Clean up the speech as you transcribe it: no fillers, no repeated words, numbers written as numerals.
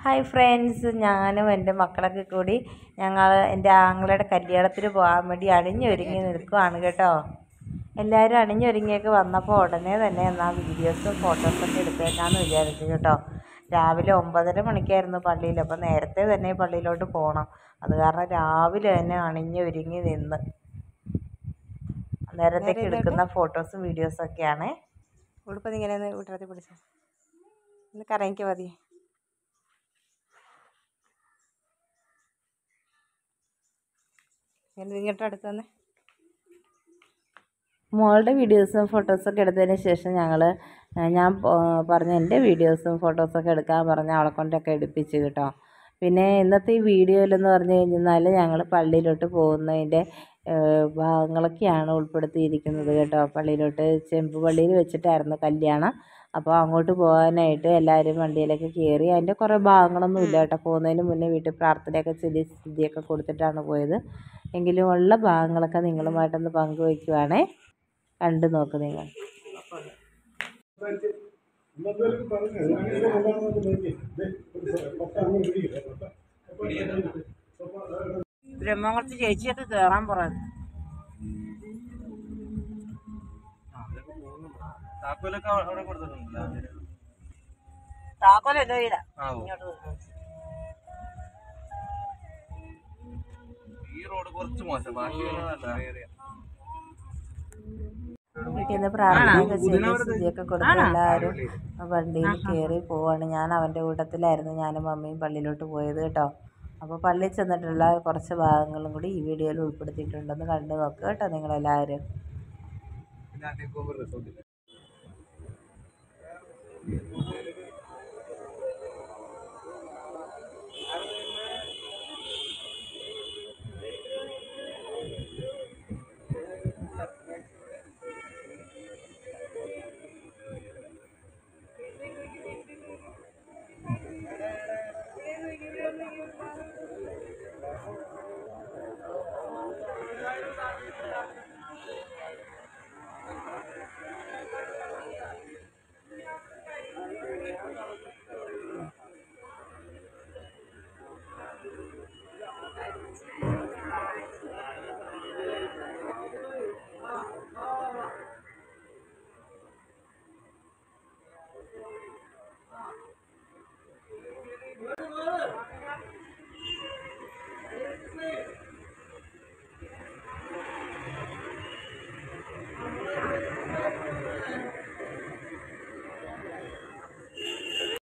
Hi friends, ഞാനും എൻ്റെ മക്കളൊക്കെ കൂടി എൻ്റെ ആങ്ങളുടെ കല്യാണത്തിന് പോകാൻ വേണ്ടി അണിഞ്ഞൊരുങ്ങി നിൽക്കുവാണ് കേട്ടോ. എല്ലാവരും അണിഞ്ഞൊരുങ്ങിയൊക്കെ വന്നപ്പോൾ ഉടനെ തന്നെ എന്നാൽ വീഡിയോസും ഫോട്ടോസൊക്കെ എടുത്തേക്കാമെന്ന് വിചാരിച്ചു കേട്ടോ. രാവിലെ 9:30 മണിക്കായിരുന്നു പള്ളിയിൽ. അപ്പോൾ നേരത്തെ തന്നെ പള്ളിയിലോട്ട് പോകണം. അത് കാരണം രാവിലെ തന്നെ അണിഞ്ഞൊരുങ്ങി നിന്ന് നേരത്തേക്ക് എടുക്കുന്ന ഫോട്ടോസും വീഡിയോസൊക്കെയാണ്. ഉടുപ്പത് ഇങ്ങനെ വീട്ടിലത്തി പിടിച്ച ഒന്ന് കറങ്ങിക്ക് മതി. ഇങ്ങോട്ട് അടുത്ത് തന്നെ മോളുടെ വീഡിയോസും ഫോട്ടോസൊക്കെ എടുത്തതിന് ശേഷം ഞാൻ പറഞ്ഞ എൻ്റെ വീഡിയോസും ഫോട്ടോസൊക്കെ എടുക്കാൻ പറഞ്ഞ് അവളെ കൊണ്ടൊക്കെ എടുപ്പിച്ചു കേട്ടോ. പിന്നെ ഇന്നത്തെ ഈ വീഡിയോയിലെന്ന് പറഞ്ഞു കഴിഞ്ഞാൽ ഞങ്ങൾ പള്ളിയിലോട്ട് പോകുന്നതിൻ്റെ ഭാഗങ്ങളൊക്കെയാണ് ഉൾപ്പെടുത്തിയിരിക്കുന്നത് കേട്ടോ. പള്ളിയിലോട്ട് ചെമ്പ് പള്ളിയിൽ വെച്ചിട്ടായിരുന്നു കല്യാണം. അപ്പോൾ അങ്ങോട്ട് പോകാനായിട്ട് എല്ലാവരും വണ്ടിയിലൊക്കെ കയറി. അതിൻ്റെ കുറേ ഭാഗങ്ങളൊന്നും ഇല്ല കേട്ടോ. പോകുന്നതിന് മുന്നേ വീട്ടിൽ പ്രാർത്ഥനയൊക്കെ ചൊല്ലി സ്ഥിതിയൊക്കെ കൊടുത്തിട്ടാണ് പോയത്. എങ്കിലും ഉള്ള ഭാഗങ്ങളൊക്കെ നിങ്ങളുമായിട്ടൊന്ന് പങ്കുവയ്ക്കുവാണേ. കണ്ടു നോക്ക് നിങ്ങൾ. ബ്രഹ്മകുളത്ത് ചേച്ചിയൊക്കെ കയറാൻ പറഞ്ഞു. താക്കോലല്ലോ ഇല്ല ഈ റോഡ് കുറച്ച് മോശം. വീട്ടിൽ നിന്ന് പ്രാർത്ഥനയൊക്കെ ചെയ്ത് സ്ഥിതിയൊക്കെ കൊടുത്ത് എല്ലാവരും വണ്ടിയിൽ കയറി പോവാണ്. ഞാൻ അവൻ്റെ കൂട്ടത്തിലായിരുന്നു ഞാനും മമ്മിയും പള്ളിയിലോട്ട് പോയത് കേട്ടോ. അപ്പോൾ പള്ളിയിൽ ചെന്നിട്ടുള്ള കുറച്ച് ഭാഗങ്ങളും കൂടി ഈ വീഡിയോയിൽ ഉൾപ്പെടുത്തിയിട്ടുണ്ടെന്ന് കണ്ടു നോക്കുക കേട്ടോ നിങ്ങളെല്ലാവരും.